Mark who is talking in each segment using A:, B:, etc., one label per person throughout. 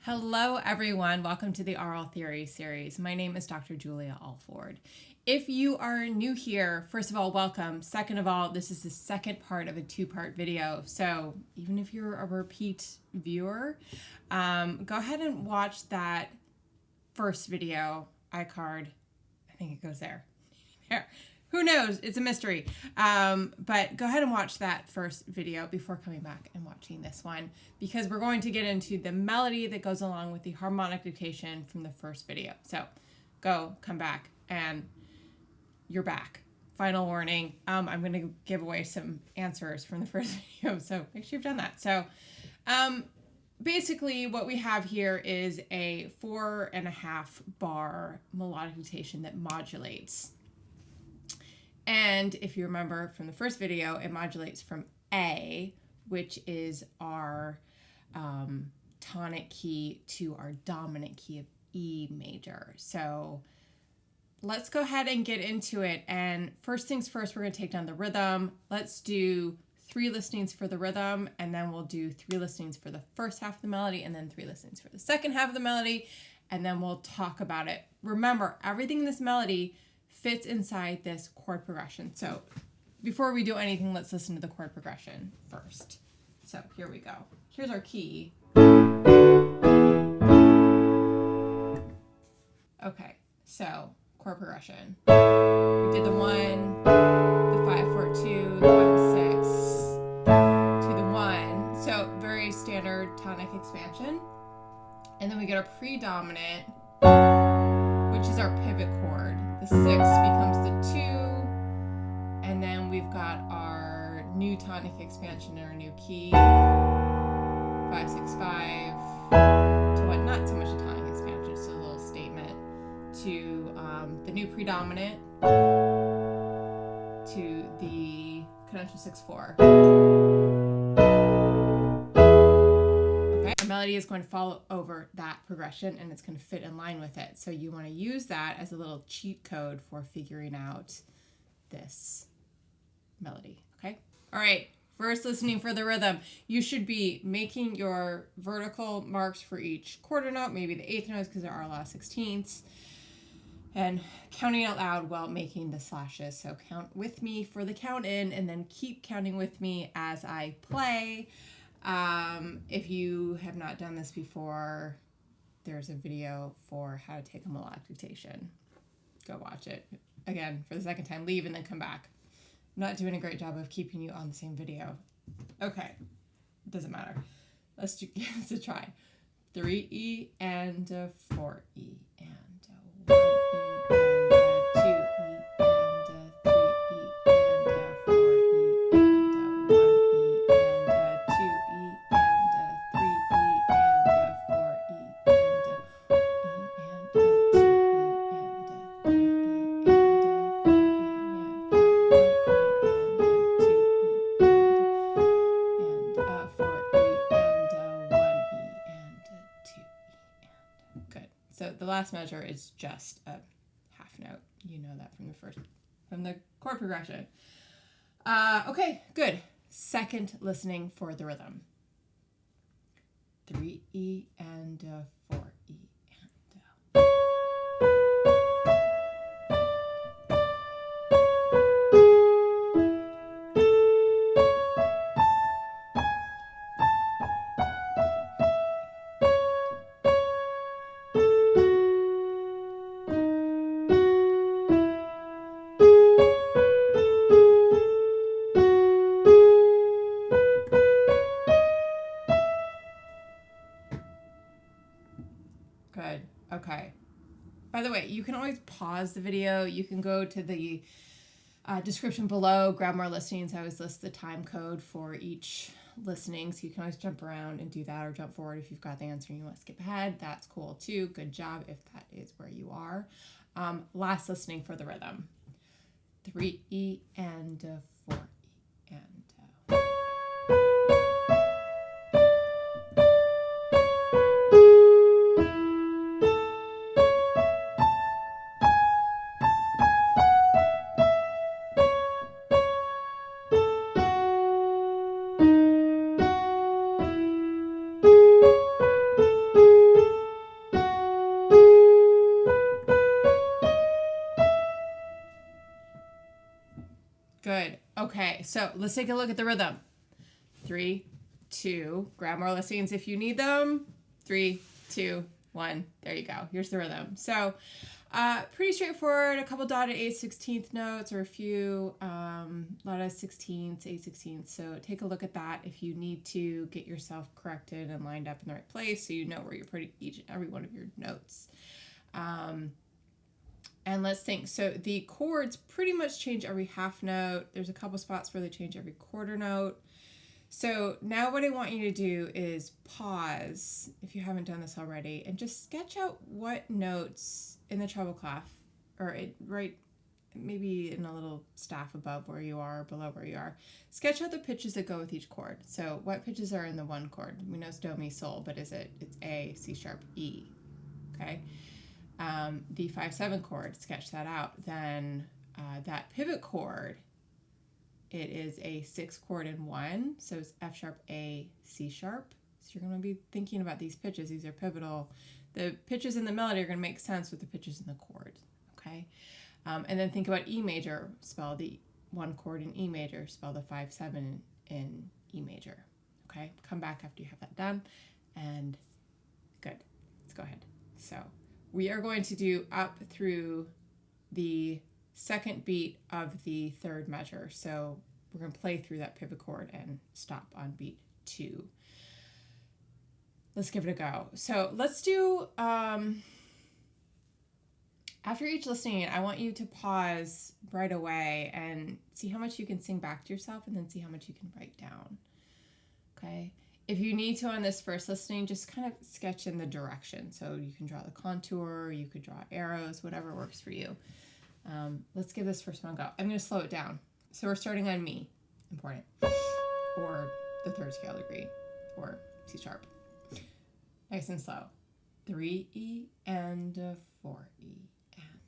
A: Hello, everyone. Welcome to the Aural Theory Series. My name is Dr. Julia Alford. If you are new here, first of all, welcome. Second of all, this is the second part of a two-part video. So even if you're a repeat viewer, go ahead and watch that first video, iCard. I think it goes there. There. Who knows? It's a mystery. But go ahead and watch that first video before coming back and watching this one, because we're going to get into the melody that goes along with the harmonic dictation from the first video. So come back, and you're back. Final warning. I'm going to give away some answers from the first video, so make sure you've done that. So basically what we have here is a 4.5 bar melodic dictation that modulates. And if you remember from the first video, it modulates from A, which is our tonic key, to our dominant key of E major. So let's go ahead and get into it. And first things first, we're going to take down the rhythm. Let's do 3 listenings for the rhythm, and then we'll do 3 listenings for the first half of the melody, and then 3 listenings for the second half of the melody, and then we'll talk about it. Remember, everything in this melody fits inside this chord progression. So before we do anything, let's listen to the chord progression first. So here we go. Here's our key. Okay, so chord progression. We did the 1, the 5, 4, 2, the 1, 6, to the 1. So very standard tonic expansion. And then we get our predominant, which is our pivot chord. The 6 becomes the 2, and then we've got our new tonic expansion in our new key, 5, 6, 5, to what? Not so much a tonic expansion, just a little statement, to the new predominant, to the conventional 6, 4. The melody is going to follow over that progression, and it's going to fit in line with it. So you want to use that as a little cheat code for figuring out this melody. Okay. All right. First listening for the rhythm. You should be making your vertical marks for each quarter note, maybe the 8th notes because there are a lot of 16ths, and counting out loud while making the slashes. So count with me for the count in, and then keep counting with me as I play. If you have not done this before, there's a video for how to take a melodic dictation. Go watch it. Again, for the second time, leave and then come back. I'm not doing a great job of keeping you on the same video. Okay, doesn't matter. Let's give this a try. 3E and a 4E and a 1E and a 2E and a 3E and a 4E and a 1E and a 2E and a 3E. So the last measure is just a half note. You know that from the chord progression. Okay, good. Second listening for the rhythm. 3E and a 4E and a... Good. Okay. By the way, you can always pause the video. You can go to the description below, grab more listenings. I always list the time code for each listening, so you can always jump around and do that, or jump forward if you've got the answer and you want to skip ahead. That's cool too. Good job if that is where you are. Last listening for the rhythm. 3E and a 4E and a... so let's take a look at the rhythm. 3, 2, grab more listings if you need them. 3, 2, 1. There you go. Here's the rhythm. So pretty straightforward. A couple dotted 8/16 notes or a few a lot of 16ths, 8/16. So take a look at that if you need to get yourself corrected and lined up in the right place so you know where you're putting each and every one of your notes. And let's think. So the chords pretty much change every half note. There's a couple spots where they change every quarter note. So now what I want you to do is pause, if you haven't done this already, and just sketch out what notes in the treble clef, or right maybe in a little staff above where you are, or below where you are. Sketch out the pitches that go with each chord. So what pitches are in the one chord? We know it's do, mi, sol, but it's A, C sharp, E. Okay. The 5/7 chord, sketch that out. Then that pivot chord, it is a 6 chord in 1, so it's F sharp, A, C sharp. So you're going to be thinking about these pitches. These are pivotal. The pitches in the melody are going to make sense with the pitches in the chord. Okay, and then think about E major. Spell the 1 chord in E major. Spell the 5/7 in E major. Okay, come back after you have that done, and good. Let's go ahead. So we are going to do up through the second beat of the third measure. So we're going to play through that pivot chord and stop on beat 2. Let's give it a go. So let's do, after each listening, I want you to pause right away and see how much you can sing back to yourself and then see how much you can write down. Okay. If you need to on this first listening, just kind of sketch in the direction. So you can draw the contour, you could draw arrows, whatever works for you. Let's give this first one a go. I'm going to slow it down. So we're starting on mi, important, or the third scale degree, or C sharp. Nice and slow. 3E and 4E and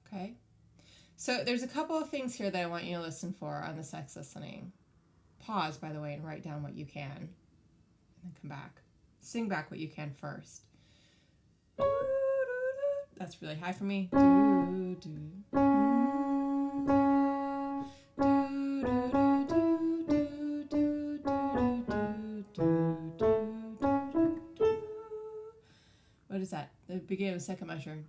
A: Okay. So there's a couple of things here that I want you to listen for on this next listening. Pause, by the way, and write down what you can. And then come back. Sing back what you can first. That's really high for me. What is that? The beginning of the second measure.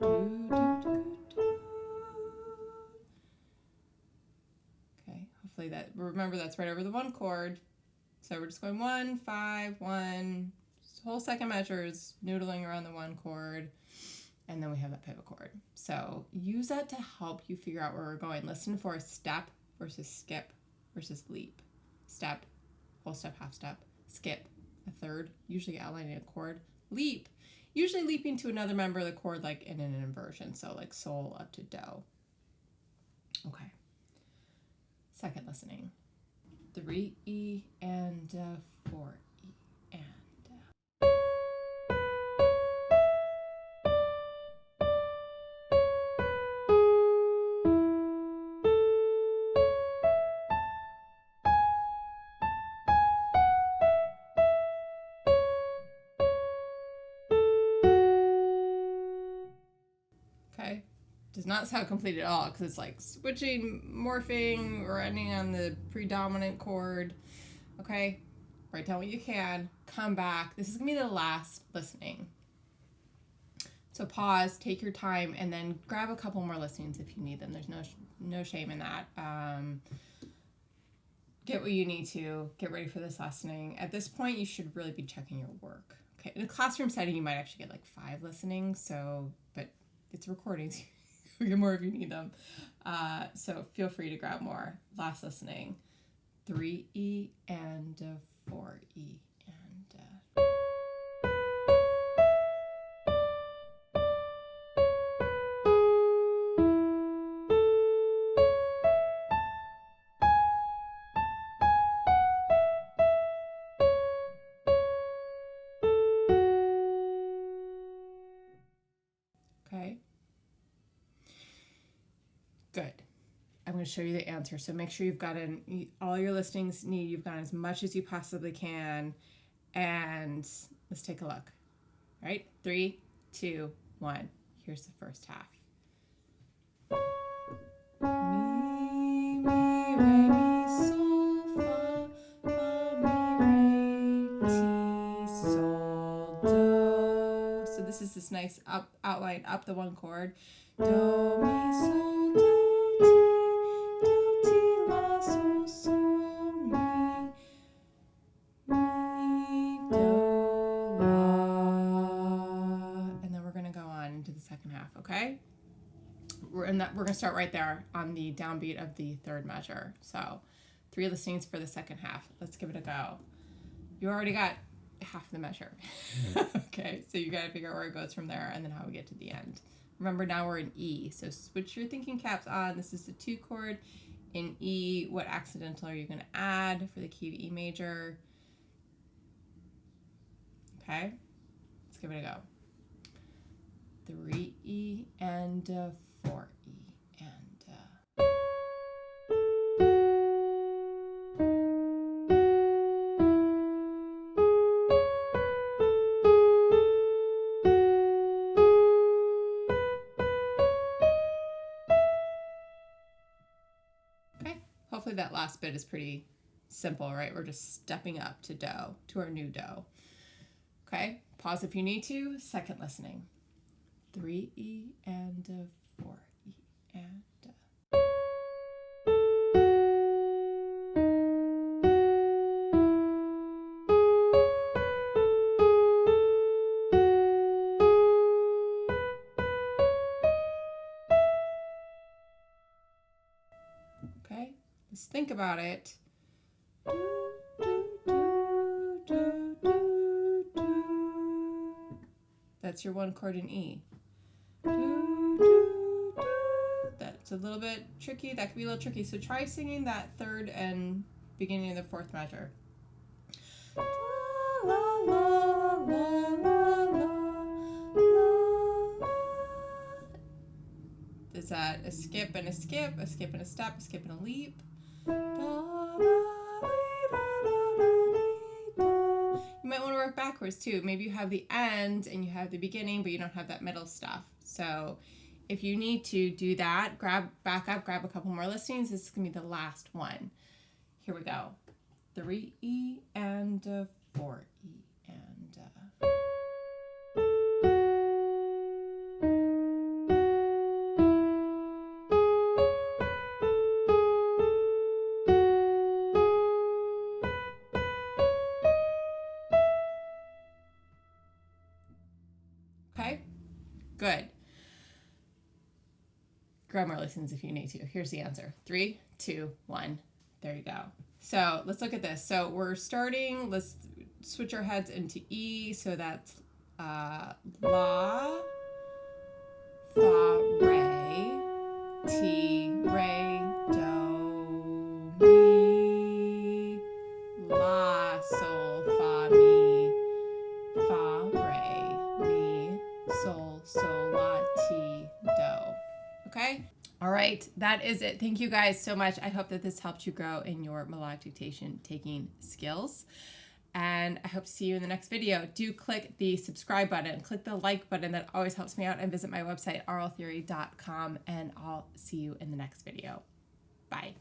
A: Okay, hopefully that, remember that's right over the 1 chord. So we're just going 1, 5, 1. This whole second measure is noodling around the 1 chord. And then we have that pivot chord. So use that to help you figure out where we're going. Listen for a step versus skip versus leap. Step, whole step, half step. Skip, a third, usually outlining a chord. Leap, usually leaping to another member of the chord like in an inversion. So like sol up to do. Okay. Second listening. 3E and 4E and okay. Does not sound complete at all because it's like switching, morphing, or ending on the predominant chord. Okay, write down what you can, come back. This is gonna be the last listening. So pause, take your time, and then grab a couple more listenings if you need them. There's no shame in that. Get what you need to, get ready for this listening. At this point, you should really be checking your work. Okay, in a classroom setting, you might actually get like 5 listenings, so, but it's recordings. You'll get more if you need them. So feel free to grab more. Last listening. 3E and 4E and okay. going to show you the answer. So make sure you've gotten all your listings need. You've gotten as much as you possibly can. And let's take a look. All right, 3, 2, 1. Here's the first half. Mi, re, mi, sol, fa, fa, mi, re, ti, sol, do. So this is this nice outline up the one chord. Do, mi, sol, do, ti, la, sol, sol, mi, do, la. And then we're going to go on into the second half, okay? We're going to start right there on the downbeat of the third measure. So 3 listings for the second half. Let's give it a go. You already got half the measure. Okay, so you got to figure out where it goes from there and then how we get to the end. Remember, now we're in E, so switch your thinking caps on. This is the 2 chord in E. What accidental are you going to add for the key to E major? Okay, let's give it a go. 3 E and 4 E and okay, hopefully that last bit is pretty simple, right? We're just stepping up to do, to our new do. Okay, pause if you need to. Second listening. 3 E and 4 E and okay, let's think about it. That's your 1 chord in E. That's a little bit tricky. That could be a little tricky. So try singing that third and beginning of the fourth measure. La, la, la, la, la, la, la. Is that a skip and a skip, a skip and a step, a skip and a leap? You might want to work backwards too. Maybe you have the end and you have the beginning, but you don't have that middle stuff. So if you need to do that, back up, grab a couple more listings. This is going to be the last one. Here we go. 3 E and 4 E and okay, good. Grab more listens if you need to. Here's the answer. 3, 2, 1. There you go. So let's look at this. So we're starting, let's switch our heads into E. So that's La, Fa, Re, Ti, Re, Do, Mi, La, Sol, Fa, Mi, Fa, Re, Mi, Sol, Sol, La, Ti, Do. Okay? All right, that is it. Thank you guys so much. I hope that this helped you grow in your melodic dictation taking skills. And I hope to see you in the next video. Do click the subscribe button, click the like button. That always helps me out. And visit my website, auraltheory.com. And I'll see you in the next video. Bye.